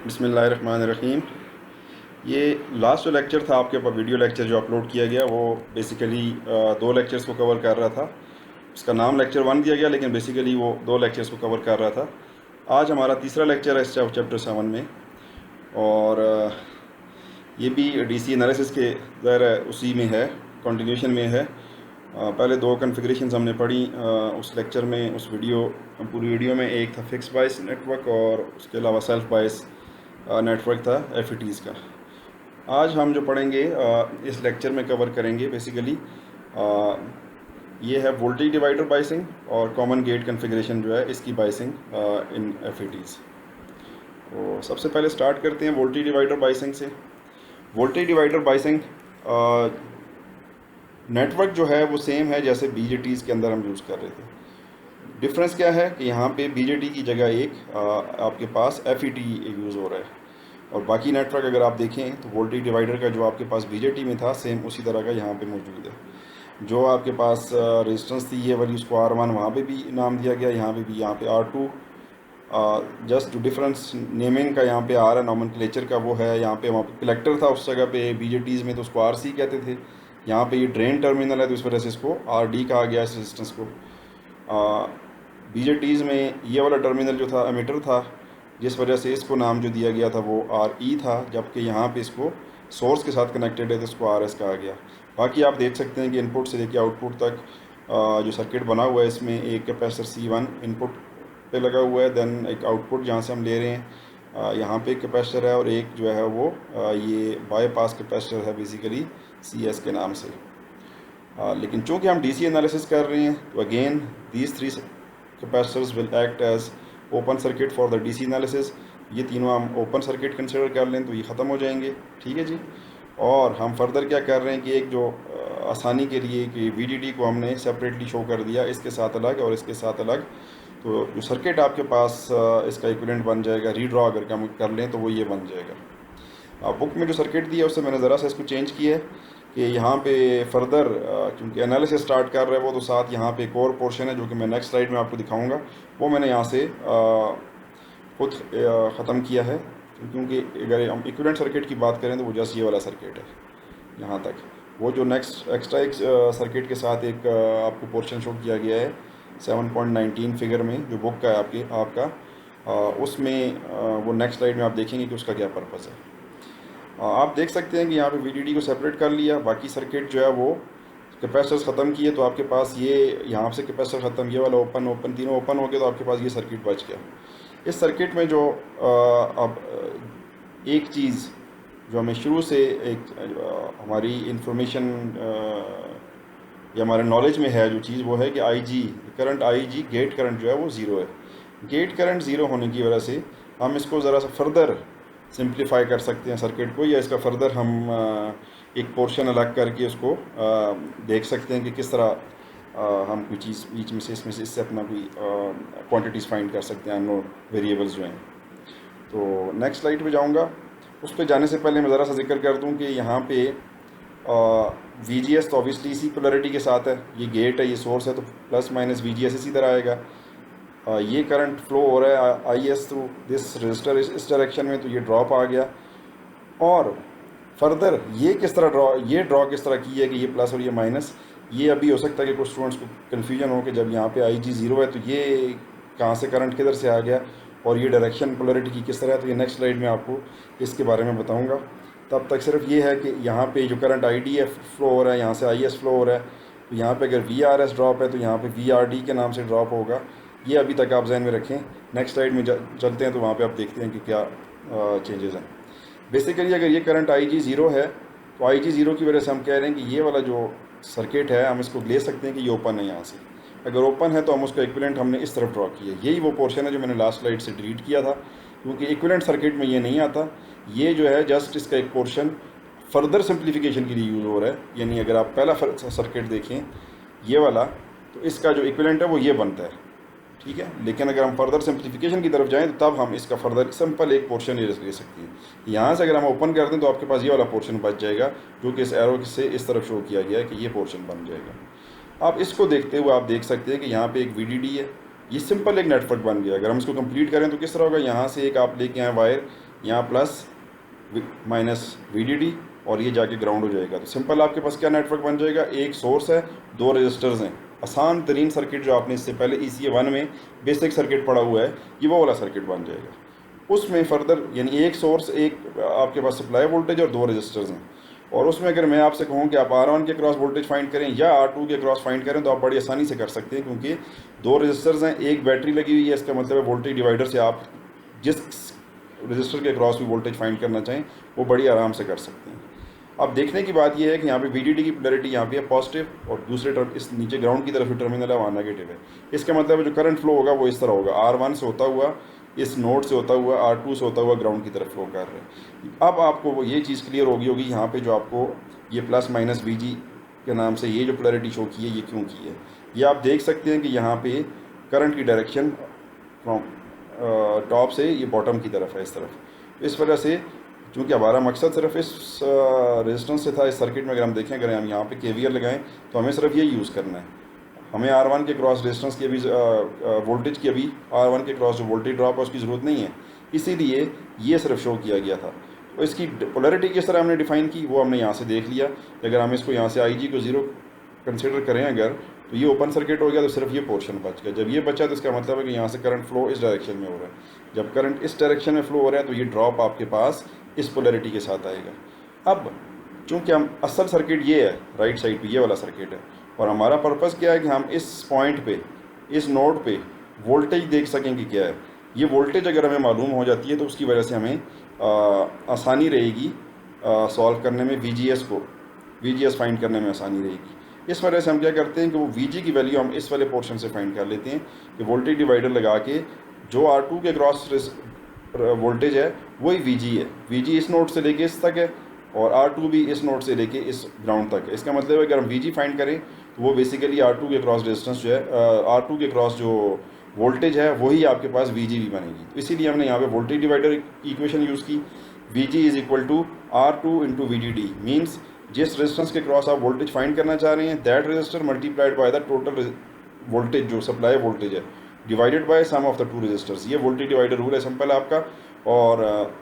बिस्मिल्लाहिर्रहमानिर्रहीम। ये लास्ट जो लेक्चर था आपके पास, वीडियो लेक्चर जो अपलोड किया गया, वो बेसिकली दो लेक्चर्स को कवर कर रहा था। उसका नाम लेक्चर 1 दिया गया, लेकिन बेसिकली वो दो लेक्चर्स को कवर कर रहा था। आज हमारा तीसरा लेक्चर है इस चैप्टर 7 में, और ये भी डीसी एनालिसिस के ज़ाहिर उसी में है, कंटिन्यूशन में है। पहले दो कॉन्फ़िगरेशंस हमने पढ़ी उस लेक्चर में, उस पूरी वीडियो में। एक था फिक्स बायस नेटवर्क और उसके अलावा सेल्फ बायस नेटवर्क था एफईटीज़ का। आज हम जो पढ़ेंगे इस लेक्चर में कवर करेंगे बेसिकली ये है वोल्टेज डिवाइडर बायसिंग और कॉमन गेट कॉन्फ़िगरेशन जो है इसकी बायसिंग इन एफईटीज़। तो सबसे पहले स्टार्ट करते हैं वोल्टेज डिवाइडर बायसिंग से। वोल्टेज डिवाइडर बायसिंग नेटवर्क जो है वो सेम है जैसे बीजेटीज़ के अंदर हम यूज़ कर रहे थे। डिफरेंस क्या है कि यहाँ पे बीजेटी की जगह एक आपके पास एफईटी यूज़ हो रहा है, और बाकी नेटवर्क अगर आप देखें तो वोल्टेज डिवाइडर का जो आपके पास बीजेटी में था सेम उसी तरह का यहाँ पे मौजूद है। जो आपके पास रेजिस्टेंस थी ये वाली, उसको R1 वहाँ पे भी नाम दिया गया, यहाँ पे भी, यहाँ पे R2। जस्ट डिफरेंस नेमिंग का यहाँ पे आ रहा है, नॉमेनक्लेचर का वो है। यहाँ पे वहाँ पे कलेक्टर था उस जगह पे बीजेटीज़ में, तो उसको RC कहते थे। यहाँ पे ये ड्रेन टर्मिनल है तो इस वजह से इसको RD कहा गया इस रेजिस्टेंस को। बीजेटीज़ में ये वाला टर्मिनल जो था एमीटर था, जिस वजह से इसको नाम जो दिया गया था वो RE था, जबकि यहाँ पे इसको सोर्स के साथ कनेक्टेड है तो इसको RS कहा गया। बाकी आप देख सकते हैं कि इनपुट से लेकर आउटपुट तक जो सर्किट बना हुआ है, इसमें एक कैपेसिटर C1 इनपुट पे लगा हुआ है, देन एक आउटपुट जहाँ से हम ले रहे हैं यहाँ पे एक कैपेसिटर है, और एक जो है वो ये बाईपास कैपेसिटर है बेसिकली CS के नाम से। लेकिन चूँकि हम DC एनालिसिस कर रहे हैं तो again these three capacitors will act as open circuit for the DC analysis. ये तीनों हम ओपन सर्किट कंसिडर कर लें तो ये ख़त्म हो जाएंगे, ठीक है जी। और हम फर्दर क्या कर रहे हैं कि एक जो आसानी के लिए कि VDD को हमने सेपरेटली शो कर दिया, इसके साथ अलग और इसके साथ अलग। तो जो सर्किट आपके पास इसका इक्विवेलेंट बन जाएगा, रीड्रॉ अगर हम कर लें तो वो ये बन जाएगा। बुक में जो सर्किट दिया उससे मैंने ज़रा सा इसको चेंज किया है कि यहाँ पे फर्दर क्योंकि एनालिसिस स्टार्ट कर रहे हैं वो, तो साथ यहाँ पे एक और पोर्शन है जो कि मैं नेक्स्ट स्लाइड में आपको दिखाऊंगा, वो मैंने यहाँ से खुद ख़त्म किया है। क्योंकि अगर हम इक्विवेलेंट सर्किट की बात करें तो वो जस्ट ये वाला सर्किट है यहाँ तक। वो जो नेक्स्ट एक्स्ट्रा एक सर्किट के साथ एक आपको पोर्शन शो किया गया है 7.19 फिगर में जो बुक का है आपका, उसमें वो नेक्स्ट स्लाइड में आप देखेंगे कि उसका क्या पर्पज़ है। आप देख सकते हैं कि यहाँ पे VDD को सेपरेट कर लिया, बाकी सर्किट जो है वो कैपेसिटर्स ख़त्म किए, तो आपके पास ये यहाँ से कैपेसिटर ख़त्म, ये वाला ओपन तीनों ओपन हो गए, तो आपके पास ये सर्किट बच गया। इस सर्किट में जो अब एक चीज़ जो हमें शुरू से एक हमारी इंफॉर्मेशन या हमारे नॉलेज में है जो चीज़, वो है कि IG गेट करंट जो है वो ज़ीरो है। गेट करंट ज़ीरो होने की वजह से हम इसको ज़रा सा फर्दर सिंप्लीफाई कर सकते हैं सर्किट को, या इसका फर्दर हम एक पोर्शन अलग करके उसको देख सकते हैं कि किस तरह हम कोई चीज़ बीच में से इससे अपना कोई क्वांटिटीज़ फाइंड कर सकते हैं, अननोन वेरिएबल्स जो हैं। तो नेक्स्ट स्लाइड पे जाऊंगा। उस पर जाने से पहले मैं ज़रा सा जिक्र कर दूं कि यहाँ पे VGS तो ऑब्वियसली इसी पोलरिटी के साथ है, ये गेट है, ये सोर्स है, तो प्लस माइनस VGS इसी तरह आएगा। ये करंट फ्लो हो रहा है IS थ्रू दिस रजिस्टर इस डायरेक्शन में, तो ये ड्रॉप आ गया। और फर्दर ये ड्रॉ किस तरह की है कि ये प्लस और ये माइनस, ये अभी हो सकता है कि कुछ स्टूडेंट्स को कन्फ्यूजन हो कि जब यहाँ पे IG ज़ीरो है तो ये कहाँ से करंट किधर से आ गया और ये डायरेक्शन पोलरिटी की किस तरह है। तो ये नेक्स्ट स्लाइड में आपको इसके बारे में बताऊँगा। तब तक सिर्फ ये है कि यहाँ पे जो करंट IDF फ्लो हो रहा है, यहाँ से IS फ्लो हो रहा है, तो यहाँ पे अगर VRS ड्रॉप है तो यहाँ पे VRD के नाम से ड्रॉप होगा। ये अभी तक आप जहन में रखें। नेक्स्ट स्लाइड में चलते हैं तो वहाँ पे आप देखते हैं कि क्या चेंजेस हैं। बेसिकली अगर ये करंट IG ज़ीरो है तो IG ज़ीरो की वजह से हम कह रहे हैं कि ये वाला जो सर्किट है हम इसको ले सकते हैं कि ये ओपन है। यहाँ से अगर ओपन है तो हम उसका इक्विवेलेंट हमने इस तरफ ड्रॉ किया। यही वो पोर्शन है जो मैंने लास्ट स्लाइड से डिलीट किया था, क्योंकि इक्विवेलेंट सर्किट में ये नहीं आता। ये जो है जस्ट इसका एक पोर्शन फर्दर सिंप्लीफिकेशन के लिए यूज़ हो रहा है। यानी अगर आप पहला सर्किट देखें ये वाला, तो इसका जो इक्विवेलेंट है वो ये बनता है, ठीक है। लेकिन अगर हम फर्दर सिंप्लीफिकेशन की तरफ जाएं तो तब हम इसका फर्दर सिंपल एक पोर्शन ले सकते हैं। यहाँ से अगर हम ओपन कर दें तो आपके पास ये वाला पोर्शन बच जाएगा, जो कि इस एरो से इस तरफ शो किया गया है कि ये पोर्शन बन जाएगा। आप इसको देखते हुए आप देख सकते हैं कि यहाँ पे एक VDD है, ये सिंपल एक नेटवर्क बन गया। अगर हम इसको कंप्लीट करें तो किस तरह होगा, यहाँ से एक आप लेके आए वायर, यहाँ प्लस माइनस VDD और ये जाके ग्राउंड हो जाएगा। तो सिंपल आपके पास क्या नेटवर्क बन जाएगा, एक सोर्स है, दो रजिस्टर्स हैं। आसान तरीन सर्किट जो आपने इससे पहले ECA 1 में बेसिक सर्किट पढ़ा हुआ है, ये वो वाला सर्किट बन जाएगा। उसमें फर्दर यानी एक सोर्स, एक आपके पास सप्लाई वोल्टेज और दो रजिस्टर्स हैं। और उसमें अगर मैं आपसे कहूँ कि आप R1 के क्रॉस वोल्टेज फाइंड करें या R2 के क्रॉस फाइंड करें तो आप बड़ी आसानी से कर सकते हैं, क्योंकि दो रजिस्टर्स हैं, एक बैटरी लगी हुई है। इसका मतलब है वोल्टेज डिवाइडर से आप जिस रजिस्टर के क्रॉस भी वोल्टेज फाइंड करना चाहें वो बड़ी आराम से कर सकते हैं। अब देखने की बात यह है कि यहाँ पे VDD की पोलैरिटी यहाँ पे है पॉजिटिव और दूसरे टर्म इस नीचे ग्राउंड की तरफ जो टर्मिनल है वहाँ नेगेटिव है। इसका मतलब है जो करंट फ्लो होगा वो इस तरह होगा, R1 से होता हुआ, इस नोड से होता हुआ, R2 से होता हुआ ग्राउंड की तरफ फ्लो कर रहे हैं। अब आपको ये चीज़ क्लियर होगी यहाँ पे जो आपको ये प्लस माइनस VG के नाम से ये जो पोलैरिटी शो की है ये क्यों की है। ये आप देख सकते हैं कि यहाँ पे करंट की डायरेक्शन फ्रॉम टॉप से ये बॉटम की तरफ है, इस तरफ। इस वजह से चूँकि हमारा मकसद सिर्फ इस रेजिस्टेंस से था, इस सर्किट में अगर हम देखें, अगर हम यहाँ पे KVL लगाएं तो हमें सिर्फ ये यूज़ करना है। हमें R1 के क्रॉस रेजिस्टेंस की अभी वोल्टेज की अभी R1 के क्रॉस जो वोल्टेज ड्रॉप है उसकी ज़रूरत नहीं है, इसीलिए ये सिर्फ शो किया गया था। तो इसकी पोलैरिटी किस तरह हमने डिफ़ाइन की वो हमने यहाँ से देख लिया। अगर हम इसको यहाँ से IG को 0 कंसिडर करें अगर, तो ये ओपन सर्किट हो गया, तो सिर्फ ये पोर्शन बच गया। जब ये बचा तो इसका मतलब है कि यहाँ से करंट फ्लो इस डायरेक्शन में हो रहा है। जब करंट इस डायरेक्शन में फ्लो हो रहा है तो ये ड्रॉप आपके पास इस पोलैरिटी के साथ आएगा। अब चूँकि हम असल सर्किट ये है, राइट साइड पे ये वाला सर्किट है, और हमारा पर्पज़ क्या है कि हम इस पॉइंट पे, इस नोड पे वोल्टेज देख सकें कि क्या है। ये वोल्टेज अगर हमें मालूम हो जाती है तो उसकी वजह से हमें आसानी रहेगी सॉल्व करने में, VGS फाइंड करने में आसानी रहेगी। इस वजह से हम क्या करते हैं कि वो VG की वैल्यू हम इस वाले पोर्शन से फाइंड कर लेते हैं कि वोल्टेज डिवाइडर लगा के जो R2 के क्रॉस वोल्टेज है वही VG है। VG इस नोड से लेके इस तक है और R2 भी इस नोड से लेके इस ग्राउंड तक है। इसका मतलब है अगर हम VG फाइंड करें तो वो बेसिकली R2 के क्रॉस रेजिस्टेंस जो है, R2 के क्रॉस जो वोल्टेज है वही आपके पास VG भी बनेगी। तो इसीलिए हमने यहाँ पे वोल्टेज डिवाइडर इक्वेशन यूज़ की। VG is equal to R2 into VDD means जिस रेजिस्टेंस के क्रॉस आप वोल्टेज फाइंड करना चाह रहे हैं that resistor multiplied by the total voltage जो सप्लाई वोल्टेज है divided by sum of the two resistors. ये वोल्टेज डिवाइडर रूल है सिंपल आपका, और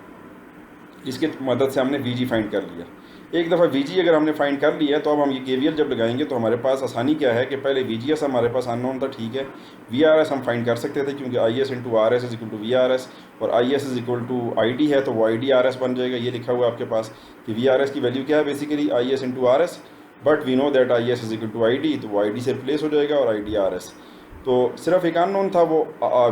इसके मदद से हमने VG फाइंड कर लिया। एक दफ़ा VG अगर हमने फाइंड कर लिया है तो अब हम ये KVL जब लगाएंगे तो हमारे पास आसानी क्या है कि पहले VGS हमारे पास अननोन था, ठीक है, VRS हम फाइंड कर सकते थे क्योंकि IS into RS is equal to VRS और IS is equal to ID है तो वो IDRS बन जाएगा। ये लिखा हुआ है आपके पास कि VRS की वैल्यू क्या है, basically IS into RS, but we know that IS is equal to ID, तो वो ID से रिप्लेस हो जाएगा और IDRS। तो सिर्फ एक अननोन था वो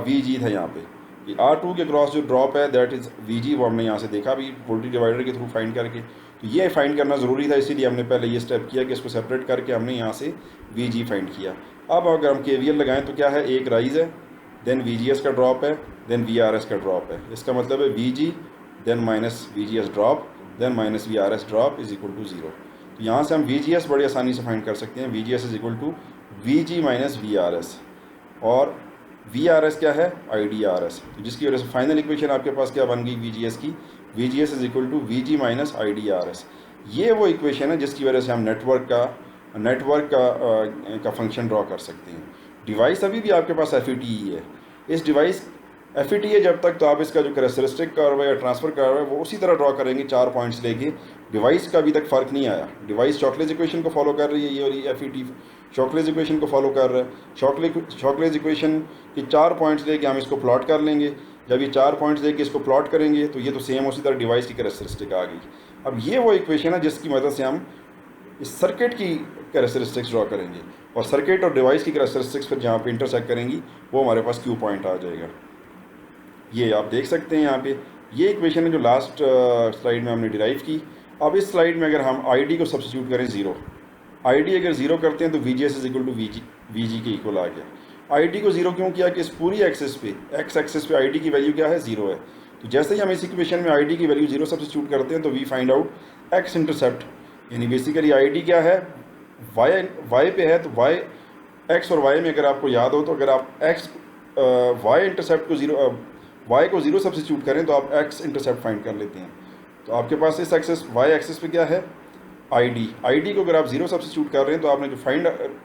VG था यहाँ पे। R2 के क्रॉस जो ड्रॉप है दैट इज़ VG, वो हमने यहाँ से देखा भी वोल्टेज डिवाइडर के थ्रू फाइंड करके। तो ये फाइंड करना ज़रूरी था, इसीलिए हमने पहले ये स्टेप किया कि इसको सेपरेट करके हमने यहाँ से VG फाइंड किया। अब अगर हम KVL लगाएं तो क्या है, एक राइज़ है, देन VGS का ड्रॉप है, देन VRS का ड्रॉप है। इसका मतलब है VG then minus VGS drop then minus VRS drop is equal to 0। तो यहाँ से हम VGS बड़ी आसानी से फाइंड कर सकते हैं। VGS is equal to VG minus VRS और VRS क्या है, IDRS। तो जिसकी वजह से फाइनल इक्वेशन आपके पास क्या बन गई VGS की, VGS is equal to VG minus IDRS। ये वो इक्वेशन है जिसकी वजह से हम नेटवर्क का फंक्शन ड्रॉ कर सकते हैं। डिवाइस अभी भी आपके पास FET ही है। इस डिवाइस FET है जब तक, तो आप इसका जो कैरेक्टरिस्टिक कर्व है या ट्रांसफ़र कर्व है वो उसी तरह ड्रॉ करेंगे 4 पॉइंट्स लेके। डिवाइस का अभी तक फ़र्क नहीं आया। डिवाइस शॉकलेज इक्वेशन को फॉलो कर रही है, ये और ये FET शॉकलेज इक्वेशन को फॉलो कर रहा है। शॉकलेज इक्वेशन के 4 पॉइंट्स लेके हम इसको प्लॉट कर लेंगे। जब ये 4 पॉइंट्स लेके इसको प्लॉट करेंगे तो ये तो सेम उसी तरह डिवाइस की कैरेक्टरिस्टिक आ गई। अब ये वो इक्वेशन है जिसकी मदद से हम इस सर्किट की कैरेक्टरिस्टिक्स ड्रॉ करेंगे और सर्किट और डिवाइस की कैरेक्टरिस्टिक्स पर जहाँ पे इंटरसेक्ट करेंगी वो हमारे पास Q पॉइंट आ जाएगा। ये आप देख सकते हैं यहाँ पे, ये इक्वेशन है जो लास्ट स्लाइड में हमने डिराइव की। अब इस स्लाइड में अगर हम ID को सब्स्टिट्यूट करें 0, ID अगर 0 करते हैं तो VGS is equal to VG के इक्वल आ गया। ID को 0 क्यों किया कि इस पूरी एक्सिस पे, एक्स एक्सिस पे ID की वैल्यू क्या है, 0 है। तो जैसे ही हम इस इक्वेशन में ID की वैल्यू 0 सब्स्टिट्यूट करते हैं तो we find out x intercept, यानी बेसिकली ID क्या है, y पे है, तो y x और y में अगर आपको याद हो तो अगर आप y इंटरसेप्ट को y को 0 सब्स्टिट्यूट करें तो आप x इंटरसेप्ट फाइंड कर लेते हैं। तो आपके पास इस एक्सिस y एक्सिस पे क्या है, ID को अगर आप 0 सब्स्टिट्यूट कर रहे हैं तो आपने जो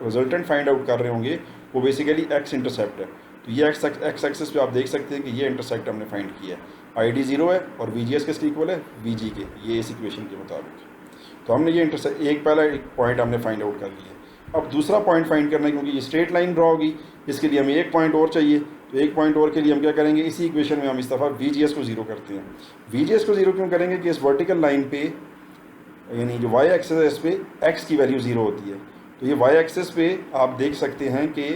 रिजल्टेंट फाइंड आउट कर रहे होंगे वो बेसिकली x इंटरसेप्ट है। तो ये x एक्सिस पे आप देख सकते हैं कि ये इंटरसेप्ट हमने फाइंड किया है। ID 0 है और VGS किसके इक्वल है, VG के, ये इस इक्वेशन के मुताबिक। तो हमने ये एक पहला एक पॉइंट हमने फाइंड आउट कर लिया। अब दूसरा पॉइंट फाइंड करना है, क्योंकि ये स्ट्रेट लाइन ड्रॉ होगी, इसके लिए हमें एक पॉइंट और चाहिए। तो एक पॉइंट और के लिए हम क्या करेंगे, इसी इक्वेशन में हम इस दफ़ा VGS को 0 करते हैं। VGS को 0 क्यों करेंगे कि इस वर्टिकल लाइन पे, यानी जो वाई एक्सिस है, इस पर एक्स की वैल्यू 0 होती है। तो ये वाई एक्सिस पे आप देख सकते हैं कि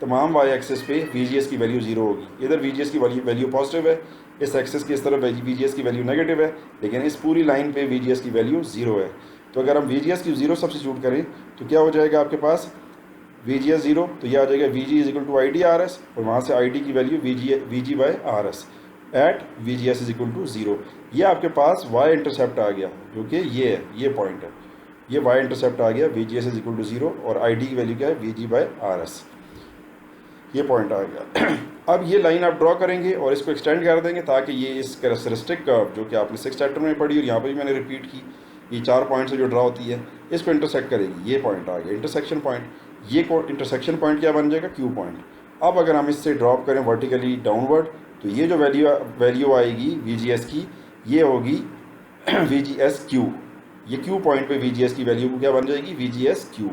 तमाम वाई एक्सिस पे VGS की वैल्यू 0 होगी। इधर VGS की वैल्यू पॉजिटिव है, इस एक्सिस की इस तरफ VGS की वैल्यू नेगेटिव है, लेकिन इस पूरी लाइन पे VGS की वैल्यू 0 है। तो अगर हम VGS की 0 सब्स्टिट्यूट करें तो क्या हो जाएगा आपके पास, VGS 0, तो यह आ जाएगा VG is equal to ID RS, और वहाँ से ID की value VG by RS at VGS is equal to 0। ये आपके पास Y इंटरसेप्ट आ गया, जो कि ये है, ये पॉइंट है, ये Y इंटरसेप्ट आ गया, VGS इज इक्वल टू 0, और ID की वैल्यू क्या है, VG बाई RS, ये पॉइंट आ गया। अब ये लाइन आप ड्रॉ करेंगे और इसको एक्सटेंड कर देंगे, ताकि ये इस कैरेक्टरिस्टिक कर्व जो कि आपने 6th चैप्टर में पढ़ी और यहाँ पे भी मैंने रिपीट की, ये 4 पॉइंट से जो ड्रॉ होती है, इसको इंटरसेक्ट करेगी। ये पॉइंट आ गया इंटरसेक्शन पॉइंट, ये इंटरसेक्शन पॉइंट क्या बन जाएगा, Q पॉइंट। अब अगर हम इससे ड्रॉप करें वर्टिकली डाउनवर्ड, तो ये जो वैल्यू आएगी VGS की, ये होगी VGS-Q। ये Q पॉइंट पे VGS की वैल्यू क्या बन जाएगी, VGS-Q।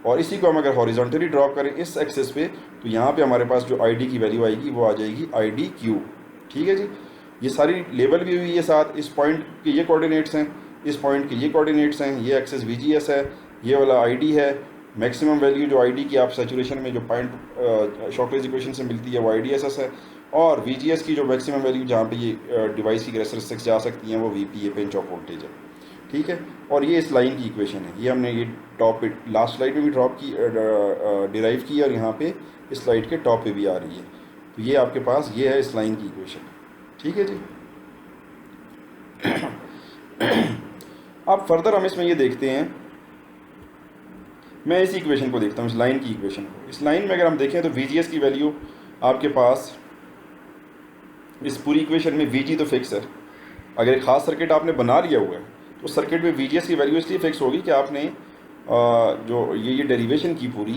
और इसी को हम अगर हॉरिजॉन्टली ड्रॉप करें इस एक्सिस पे, तो यहाँ पे हमारे पास जो ID की वैल्यू आएगी वो आ जाएगी ID-Q। ठीक है जी, ये सारी लेबल भी हुई है साथ। इस पॉइंट के ये कोऑर्डिनेट्स हैं, इस पॉइंट के ये कोऑर्डिनेट्स हैं, ये एक्सिस VGS है, ये वाला ID है। मैक्सिमम वैल्यू जो ID की आप सैचुरेशन में जो पॉइंट शॉकलेज इक्वेशन से मिलती है वो IDSS है, और VGS की जो मैक्सिमम वैल्यू जहाँ पे ये डिवाइस की कैरेक्टरिस्टिक्स जा सकती हैं वो VP है, पिंच ऑफ वोल्टेज है। ठीक है, और ये इस लाइन की इक्वेशन है, ये हमने ये टॉप पे लास्ट स्लाइड में भी ड्रॉप की डिराइव की, और यहाँ पे इस स्लाइड के टॉप पे भी आ रही है। तो ये आपके पास ये है इस लाइन की इक्वेशन। ठीक है जी। अब फर्दर हम इसमें ये देखते हैं, मैं इस इक्वेशन को देखता हूँ, इस लाइन की इक्वेशन को। इस लाइन में अगर हम देखें तो VGS की वैल्यू आपके पास इस पूरी इक्वेशन में VG तो फिक्स है। अगर एक ख़ास सर्किट आपने बना लिया हुआ है तो सर्किट में VGS की वैल्यू इसलिए फिक्स होगी कि आपने जो ये डेरिवेशन की पूरी,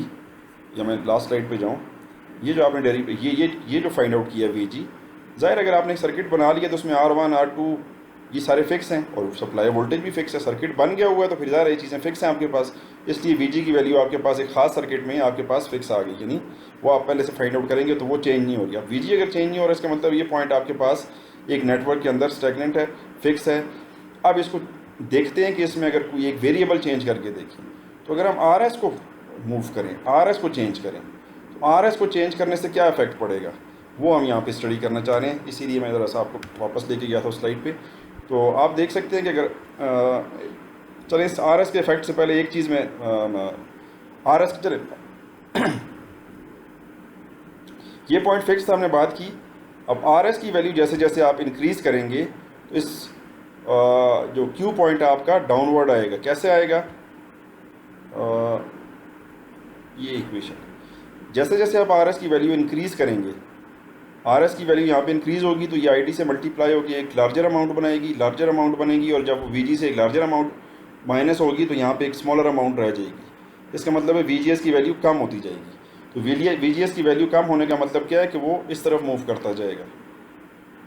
या मैं लास्ट स्लाइड पे जाऊँ, ये जो आपने ये जो फाइंड आउट किया VG, ज़ाहिर अगर आपने एक सर्किट बना लिया तो उसमें R1 R2 ये सारे फिक्स हैं, और सप्लाई वोल्टेज भी फिक्स है। सर्किट बन गया हुआ है तो फिर ज़ाहिर ये चीज़ें फिक्स हैं आपके पास, इसलिए VG की वैल्यू आपके पास एक खास सर्किट में आपके पास फिक्स आ गई, यानी वो आप पहले से फाइंड आउट करेंगे तो वो चेंज नहीं हो रही। अब VG अगर चेंज नहीं हो रहा, इसका मतलब ये पॉइंट आपके पास एक नेटवर्क के अंदर स्टैगनेंट है, फिक्स है। अब इसको देखते हैं कि इसमें अगर कोई एक वेरिएबल चेंज करके देखें, तो अगर हम RS को मूव करें, RS को चेंज करें, तो RS को चेंज करने से क्या इफेक्ट पड़ेगा, वो हम यहाँ पे स्टडी करना चाह रहे हैं। इसीलिए मैं ज़रा सा आपको वापस लेके गया था उस स्लाइड पे। तो आप देख सकते हैं कि अगर चलें इस RS के इफेक्ट से पहले एक चीज़ में RS चले ये पॉइंट फिक्स था, हमने बात की। अब RS की वैल्यू जैसे जैसे आप इंक्रीज़ करेंगे तो इस जो Q पॉइंट आपका डाउनवर्ड आएगा। कैसे आएगा, ये इक्वेशन, जैसे जैसे आप RS की वैल्यू इंक्रीज़ करेंगे, RS की वैल्यू यहाँ पे इंक्रीज़ होगी तो ये ID से मल्टीप्लाई होगी, एक लार्जर अमाउंट बनेगी, और जब VG से एक लार्जर अमाउंट माइनस होगी तो यहाँ पे एक स्मॉलर अमाउंट रह जाएगी। इसका मतलब है VGS की वैल्यू कम होती जाएगी। तो VGS की वैल्यू कम होने का मतलब क्या है कि वो इस तरफ मूव करता जाएगा।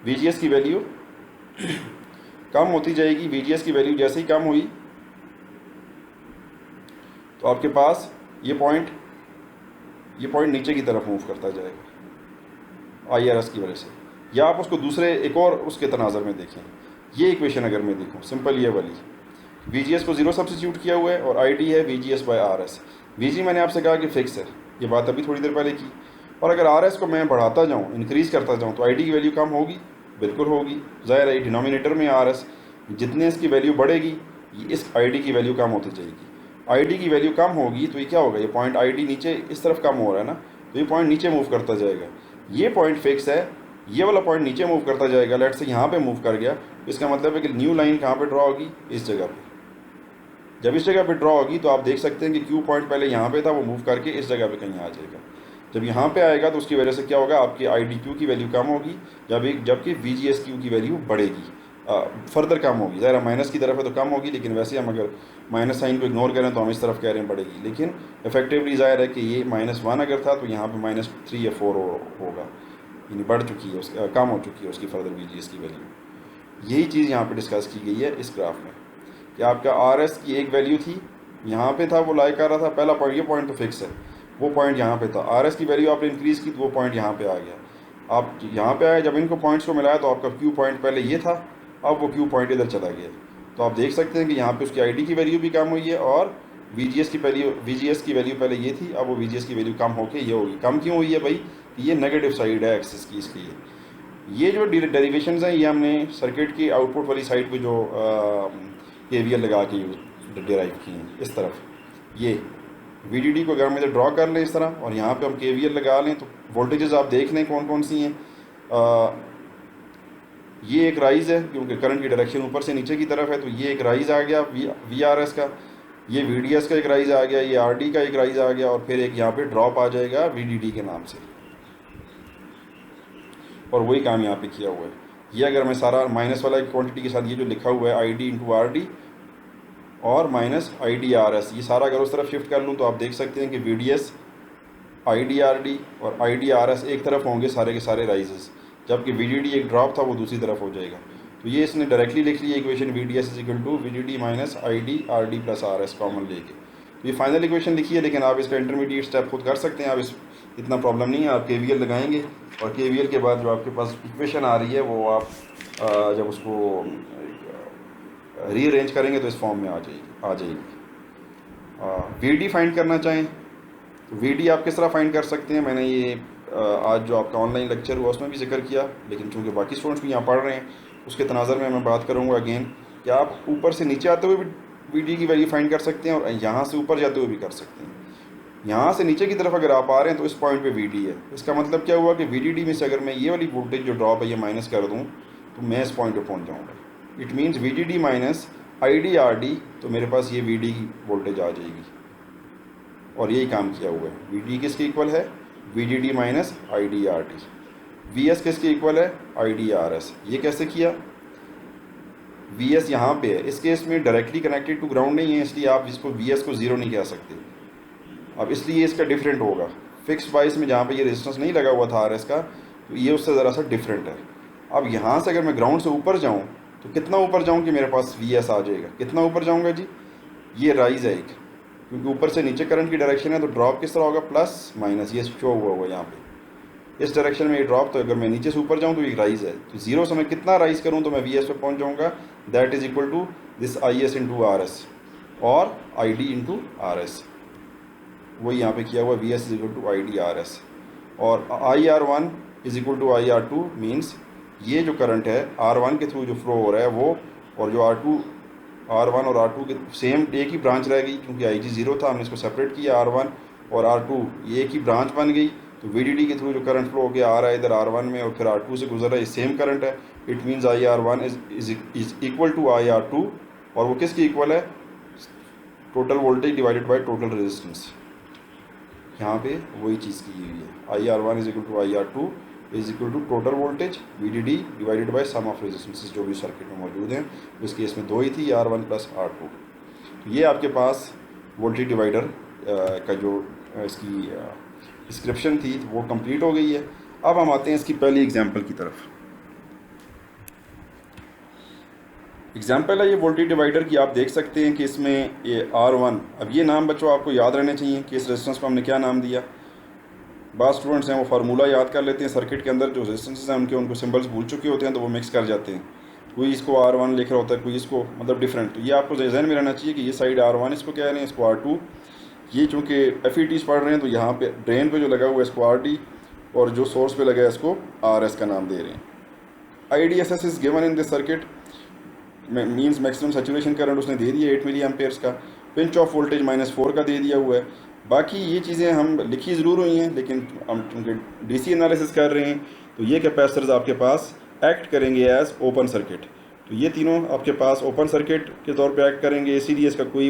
VGS की वैल्यू कम होती जाएगी। VGS की वैल्यू जैसे ही कम हुई तो आपके पास ये पॉइंट नीचे की तरफ मूव करता जाएगा IRS की वजह से। या आप उसको दूसरे एक और उसके तनाज़र में देखें, ये इक्वेशन अगर मैं देखूँ सिंपल ये वाली, VGS को 0 सब्स्टिट्यूट किया हुआ है और ID है VGS बाय RS। VG मैंने आपसे कहा कि फिक्स है, ये बात अभी थोड़ी देर पहले की। और अगर RS को मैं बढ़ाता जाऊँ, इंक्रीज़ करता जाऊँ, तो ID की वैल्यू कम होगी, बिल्कुल होगी। ज़ाहिर है डिनोमिनेटर में RS, जितने इसकी वैल्यू बढ़ेगी इस ID की वैल्यू कम होती जाएगी। ID की वैल्यू कम होगी तो ये क्या होगा, ये पॉइंट ID नीचे इस तरफ कम हो रहा है ना, तो ये पॉइंट नीचे मूव करता जाएगा। ये पॉइंट फिक्स है, ये वाला पॉइंट नीचे मूव करता जाएगा। लेट से यहाँ पे मूव कर गया, इसका मतलब है कि न्यू लाइन कहाँ पे ड्रॉ होगी, इस जगह पे। जब इस जगह पे ड्रॉ होगी तो आप देख सकते हैं कि Q पॉइंट पहले यहाँ पे था, वो मूव करके इस जगह पे कहीं आ जाएगा। जब यहाँ पे आएगा तो उसकी वजह से क्या होगा, आपकी ID-Q की वैल्यू कम होगी, जबकि VGS-Q की वैल्यू बढ़ेगी, फर्दर कम होगी। ज़रा माइनस की तरफ है तो कम होगी, लेकिन वैसे हम अगर माइनस साइन को इग्नोर करें तो हम इस तरफ कह रहे हैं बढ़ेगी। लेकिन इफेक्टिवली ज़ाहिर है कि ये -1 अगर था तो यहाँ पर -3 या 4 होगा, यानी बढ़ चुकी है, कम हो चुकी है उसकी फर्दर VGS की वैल्यू। यही चीज़ यहाँ पे डिस्कस की गई है इस ग्राफ में कि आपका आर एस की एक वैल्यू थी, यहाँ पे था, वो लाई कर रहा था पहला पॉइंट, ये पॉइंट तो फिक्स है, वो पॉइंट यहाँ पे था, आर एस की वैल्यू आपने इंक्रीज़ की तो वो पॉइंट यहाँ पे आ गया। आप यहाँ पे आए, जब इनको पॉइंट्स को मिलाया तो आपका क्यू पॉइंट पहले ये था, अब वो क्यू पॉइंट इधर चला गया। तो आप देख सकते हैं कि यहाँ पे उसकी आईडी की वैल्यू भी कम हुई है और वीजीएस की वैल्यू पहले ये थी, अब वो वीजीएस की वैल्यू कम होके ये होगी। कम क्यों हुई है भाई? ये नेगेटिव साइड है एक्सिस की, इसलिए ये जो डेरिवेशंस हैं ये हमने सर्किट की आउटपुट वाली साइड पे जो केवीएल लगा के डिराइव किए हैं। इस तरफ ये वीडीडी को अगर हम इधर ड्रॉ कर लें इस तरह और यहाँ पे हम केवीएल लगा लें तो वोल्टेजेस आप देख लें कौन कौन सी हैं। ये एक राइज़ है क्योंकि करंट की डायरेक्शन ऊपर से नीचे की तरफ है, तो ये एक राइज़ आ गया वी आर एस का, ये वी डी एस का एक राइज़ आ गया, ये आर डी का एक राइज़ आ गया, और फिर एक यहाँ पे ड्रॉप आ जाएगा वी डी डी के नाम से, और वही काम यहाँ पे किया हुआ है। ये अगर मैं सारा माइनस वाला क्वांटिटी के साथ ये जो लिखा हुआ है I D into R D और minus I D R S, ये सारा अगर उस तरफ शिफ्ट कर लूँ तो आप देख सकते हैं कि V D S, I D R D और आई डी आर एस एक तरफ होंगे सारे के सारे राइजेस, जबकि वी डी डी एक ड्रॉप था वो दूसरी तरफ हो जाएगा। तो ये इसने डायरेक्टली लिख लिया equation V D S is equal to V D D minus I D R D plus R S common लेके। तो ये फाइनल इक्वेशन लिखी है, लेकिन आप इसका इंटरमीडिएट स्टेप खुद कर सकते हैं, आप इस इतना प्रॉब्लम नहीं है। आप के वी एल लगाएंगे और के वी एल के बाद जो आपके पास इक्वेशन आ रही है वो आप जब उसको रीअरेंज करेंगे तो इस फॉर्म में आ जाएगी। वी डी फाइंड करना चाहें तो वी डी आप किस तरह फाइंड कर सकते हैं, मैंने ये आज जो आपका ऑनलाइन लेक्चर हुआ उसमें भी जिक्र किया, लेकिन चूँकि बाकी स्टूडेंट्स भी यहाँ पढ़ रहे हैं उसके तनाज़र में मैं बात करूँगा अगेन कि आप ऊपर से नीचे आते हुए भी वी डी की वैल्यू फाइंड कर सकते हैं और यहाँ से ऊपर जाते हुए भी कर सकते हैं। यहाँ से नीचे की तरफ अगर आप आ रहे हैं तो इस पॉइंट पे वी डी है, इसका मतलब क्या हुआ कि वी डी डी में से अगर मैं ये वाली वोल्टेज जो ड्रॉप है ये माइनस कर दूँ तो मैं इस पॉइंट पे पहुँच जाऊँगा। It means V D D minus I D R D, तो मेरे पास ये वी डी की वोल्टेज आ जाएगी, और यही काम किया हुआ है। वी डी किसके इक्वल है? V D D minus I D R D. V S किसके इक्वल है? I D R S. ये कैसे किया? वी एस यहाँ पे है, इस केस में डायरेक्टली कनेक्टेड टू ग्राउंड नहीं है, इसलिए आप इसको वी एस को ज़ीरो नहीं कह सकते। अब इसलिए इसका डिफरेंट होगा, फिक्स बाइस में जहाँ पे ये रेजिस्टेंस नहीं लगा हुआ था आर एस का, तो ये उससे ज़रा सा डिफरेंट है। अब यहाँ से अगर मैं ग्राउंड से ऊपर जाऊँ तो कितना ऊपर जाऊँ कि मेरे पास वी एस आ जाएगा? कितना ऊपर जाऊँगा जी? ये राइज़ है एक, क्योंकि ऊपर से नीचे करंट की डायरेक्शन है तो ड्रॉप किस तरह होगा? प्लस माइनस, ये शो हुआ हुआ यहाँ पे इस डायरेक्शन में ये ड्रॉप। तो अगर मैं नीचे से ऊपर जाऊँ तो ये राइज़ है, तो जीरो से मैं कितना राइज़ करूँ तो मैं वी एस पे पहुँच जाऊँगा, that is equal to this I S into R S और I D into R S. वही यहाँ पे किया हुआ, V S is equal to I D R S और I R one is equal to I R two. Means ये जो current है आर वन के थ्रू जो फ्लो हो रहा है वो, और जो आर टू, आर वन और आर टू के सेम एक ही ब्रांच रह गई, क्योंकि आई जी ज़ीरो था, हमने इसको सेपरेट किया, आर वन और आर टू ये एक ही ब्रांच बन गई। तो वी डी डी के थ्रू जो करंट फ्लो हो गया आ रहा है इधर आर वन में और फिर आर टू से गुजर रहा है, ये सेम करंट है। It means I R one is equal to I R two, और वो किसकी इक्वल है? Total voltage divided by total resistance. यहाँ पे वही चीज़ की हुई है, I R one is equal to I R two is equal to total voltage V D D divided by sum of resistances जो भी सर्किट में मौजूद हैं। इस केस में दो ही थी, R one plus R two. ये आपके पास वोल्टेज डिवाइडर का जो इसकी डिस्क्रिप्शन थी वो कंप्लीट हो गई है। अब हम आते हैं इसकी पहली एग्जांपल की तरफ। एग्जांपल है ये वोल्टेज डिवाइडर की, आप देख सकते हैं कि इसमें ये R1, अब ये नाम बच्चों आपको याद रहने चाहिए कि इस रेजिस्टेंस को हमने क्या नाम दिया। बास स्टूडेंट्स हैं वो फार्मूला याद कर लेते हैं, सर्किट के अंदर जो रेजिस्टेंसेस हैं उनको सिंबल्स भूल चुके होते हैं तो वो मिक्स कर जाते हैं, कोई इसको R1 लिख रहा होता है, कोई इसको मतलब डिफरेंट। तो ये आपको जहन में रहना चाहिए कि ये साइड R1 इसको कह रहे हैं, इसको R2। ये चूँकि FETs पढ़ रहे हैं तो यहाँ पे ड्रेन पे जो लगा हुआ है इसको RD, और जो सोर्स पे लगा है इसको RS का नाम दे रहे हैं। IDSS is given in this circuit, means maximum saturation current उसने दे दिया 8 मिली एम्पेयर्स का, पिंच ऑफ वोल्टेज -4 का दे दिया हुआ है। बाकी ये चीज़ें हम लिखी ज़रूर हुई हैं, लेकिन हम चूँकि DC एनालिसिस कर रहे हैं तो ये कैपेसिटर्स आपके पास एक्ट करेंगे एज ओपन सर्किट। तो ये तीनों आपके पास ओपन सर्किट के तौर पे एक्ट करेंगे। ACDS का कोई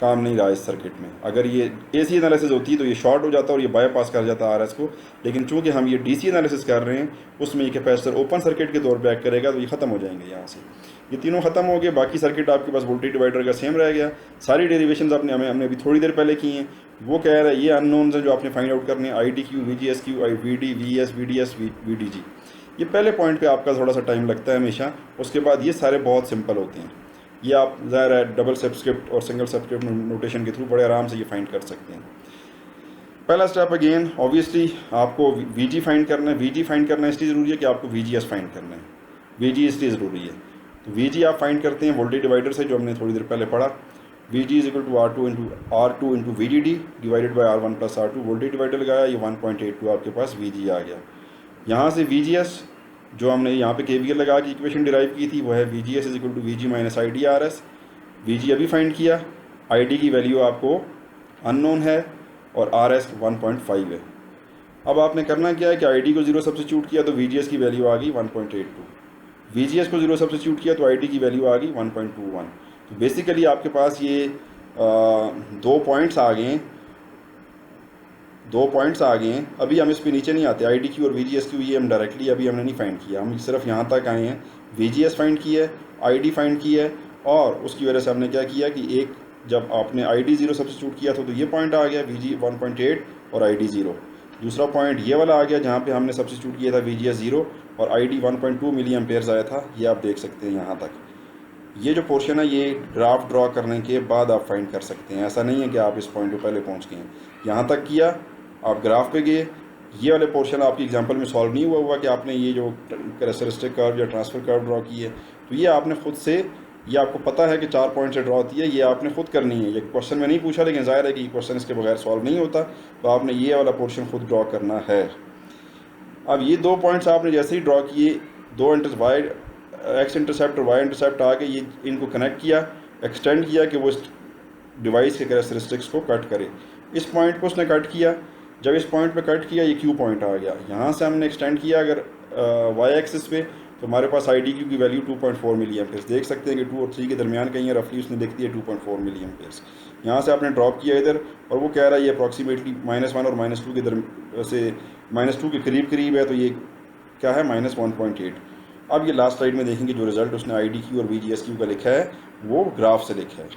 काम नहीं रहा इस सर्किट में। अगर ये AC एनालिसिस होती तो ये शॉर्ट हो जाता और ये बाईपास कर जाता RS को, लेकिन चूंकि हम ये DC एनालिसिस कर रहे हैं उसमें ये कैपेसिटर ओपन सर्किट के तौर पे एक्ट करेगा, तो ये ख़त्म हो जाएंगे। यहाँ से ये तीनों ख़त्म हो गए, बाकी सर्किट आपके पास वोल्टेज डिवाइडर का सेम रह गया। सारी डेरिवेशंस हमने अभी थोड़ी देर पहले की हैं। वो कह रहा है ये अननोन्स हैं जो आपने फाइंड आउट करने हैं, IDQ, VGSQ, VD, VS, VDS, VDG। ये पहले पॉइंट पे आपका थोड़ा सा टाइम लगता है हमेशा, उसके बाद ये सारे बहुत सिंपल होते हैं। ये आप ज़ाहिर है डबल सबस्क्रिप्ट और सिंगल सबस्क्रिप्ट नोटेशन के थ्रू बड़े आराम से ये फाइंड कर सकते हैं। पहला स्टेप अगेन ऑब्वियसली आपको वी फाइंड करना है। वी फाइंड करना इसलिए ज़रूरी है कि आपको वी फाइंड करना है, वी इसलिए ज़रूरी है। तो वी आप फाइंड करते हैं वोल्टेज डिवाइडर से, जो हमने थोड़ी देर पहले पढ़ा। V G is equal to R2 into V D divided by R1 plus R2। Voltage divider लगाया, ये 1.82 आपके पास वी आ गया। यहाँ से वी जो हमने यहाँ पे KVL लगा के इक्वेशन डिराइव की थी, वो है V is equal to V minus IDRS। We अभी फाइंड किया, ID की वैल्यू आपको अननोन है और RS 1.5 है। अब आपने करना क्या है कि ID को 0 सब्स्टिट्यूट किया तो VGS की वैल्यू आ गई 1.82। VGS को 0 सब्स्टिट्यूट किया तो ID की वैल्यू आ गई 1.21। तो बेसिकली आपके पास ये दो पॉइंट्स आ गए हैं। अभी हम इस पे नीचे नहीं आते, ID की और VGS की ये हम डायरेक्टली अभी हमने नहीं फाइंड किया, हम सिर्फ यहाँ तक आए हैं। VGS फाइंड किया है, ID फाइंड किया है, और उसकी वजह से हमने क्या किया कि एक जब आपने ID 0 सब्स्टिट्यूट किया तो ये पॉइंट आ गया VG 1.8 और ID 0। दूसरा पॉइंट ये वाला आ गया जहाँ पे हमने सब्स्टिट्यूट किया था VGS 0 और ID 1.2 मिली एम्पेयर्स आया था। ये आप देख सकते हैं यहाँ तक। ये जो पोर्शन है ये ग्राफ ड्रॉ करने के बाद आप फाइंड कर सकते हैं। ऐसा नहीं है कि आप इस पॉइंट पे पहले पहुँच गए हैं, यहाँ तक किया, आप ग्राफ पे गए, ये वाले पोर्शन आपकी एग्जांपल में सॉल्व नहीं हुआ कि आपने ये जो कैरेक्टरिस्टिक कर्व या ट्रांसफ़र कर्व ड्रॉ की है, तो ये आपने खुद से, ये आपको पता है कि 4 पॉइंट से ड्रॉ होती है, ये आपने खुद करनी है। ये क्वेश्चन में नहीं पूछा, लेकिन ज़ाहिर है कि क्वेश्चन इसके बगैर सॉल्व नहीं होता, तो आपने ये वाला पोर्शन खुद ड्रॉ करना है। अब ये 2 पॉइंट्स आपने जैसे ही ड्रॉ किए, दो एक्स इंटरसेप्ट और वाई इंटरसेप्ट आके ये इनको कनेक्ट किया, एक्सटेंड किया कि वो इस डिवाइस के कैरेक्टरिस्टिक्स को कट करे। इस पॉइंट को उसने कट किया, जब इस पॉइंट पे कट किया ये क्यू पॉइंट आ गया। यहाँ से हमने एक्सटेंड किया अगर वाई एक्सिस पे, तो हमारे पास ID की वैल्यू 2.4 मिली एम्पेयर्स। देख सकते हैं कि 2 और 3 के दरमियान कहीं है, रफली उसने देख दिया 2.4 मिली एम्पेयर्स। यहाँ से आपने ड्रॉप किया इधर, और वो कह रहा है ये अप्रॉक्सीमेटली -1 और -2 के -2 के करीब है, तो ये क्या है -1.8। अब ये लास्ट स्लाइड में देखेंगे जो रिजल्ट उसने ID और VGS का लिखा है वो ग्राफ से लिखा है।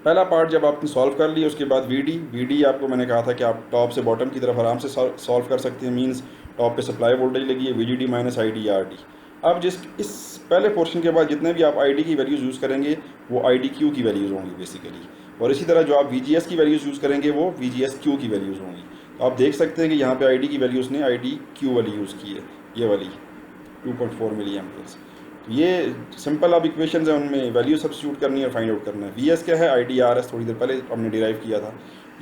पहला पार्ट जब आपने सॉल्व कर लिया, उसके बाद VD आपको मैंने कहा था कि आप टॉप से बॉटम की तरफ आराम से सॉल्व कर सकते हैं। मींस टॉप पे सप्लाई वोल्टेज लगी है, VDD माइनस ID RD। अब इस पहले पोर्शन के बाद जितने भी आप ID की वैल्यूज़ यूज़ करेंगे वो IDQ की वैल्यूज़ होंगी बेसिकली, और इसी तरह जो आप VGS की वैल्यूज़ यूज़ करेंगे वो VGSQ की वैल्यूज़ होंगी। तो आप देख सकते हैं कि यहाँ पे ID की वैल्यूज़ ने IDQ वाली यूज़ की है, ये वाली 2.4 मिली एम्पेयर्स। तो ये सिंपल अब इक्वेशंस हैं, उनमें वैल्यू सब्स्टिट्यूट करनी है और फाइंड आउट करना है। VS क्या है, IDRS थोड़ी देर पहले हमने डिराइव किया था,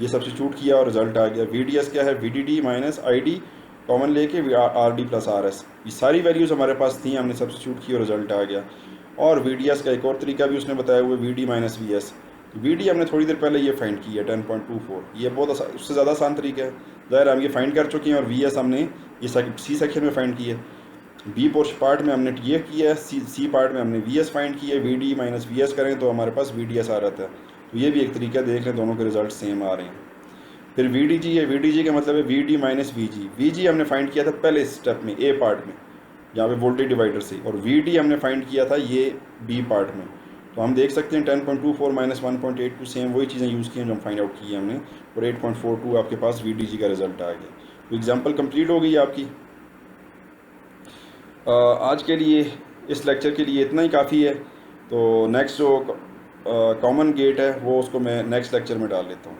ये सब्स्टिट्यूट किया और रिजल्ट आ गया। VDS क्या है, VDD माइनस ID कॉमन लेके RD प्लस RS। ये सारी वैल्यूज़ हमारे पास थी, हमने सब्स्टिट्यूट की और रिजल्ट आ गया। और VDS का एक और तरीका भी उसने बताया हुआ है, VD माइनस VS। VD हमने थोड़ी देर पहले ये फाइंड की है 10.24, ये बहुत उससे ज़्यादा आसान तरीका है। ज़ाहिर हम ये फाइंड कर चुके हैं, और VS हमने ये C सेक्शन में फाइंड की है। B पार्ट में हमने ये किया है, C पार्ट में हमने VS फाइंड किया है। VD माइनस VS करें तो हमारे पास VDS आ रहा है। तो ये भी एक तरीका देख लें, दोनों के रिजल्ट सेम आ रहे हैं। फिर VDG है, VDG का मतलब है VD माइनस VG। VG हमने फाइंड किया था पहले स्टेप में A पार्ट में, जहाँ पे वोल्टेज डिवाइडर से, और VD हमने फाइंड किया था ये B पार्ट में। तो हम देख सकते हैं 10.24 माइनस 1.82 सेम वही चीज़ें यूज़ की हैं जो हम फाइंड आउट की है हमने, और 8.42 आपके पास VDG का रिजल्ट आ गया। तो एग्जाम्पल कंप्लीट हो गई आपकी। आज के लिए इस लेक्चर के लिए इतना ही काफ़ी है। तो नेक्स्ट जो कॉमन गेट है वो उसको मैं नेक्स्ट लेक्चर में डाल लेता हूँ।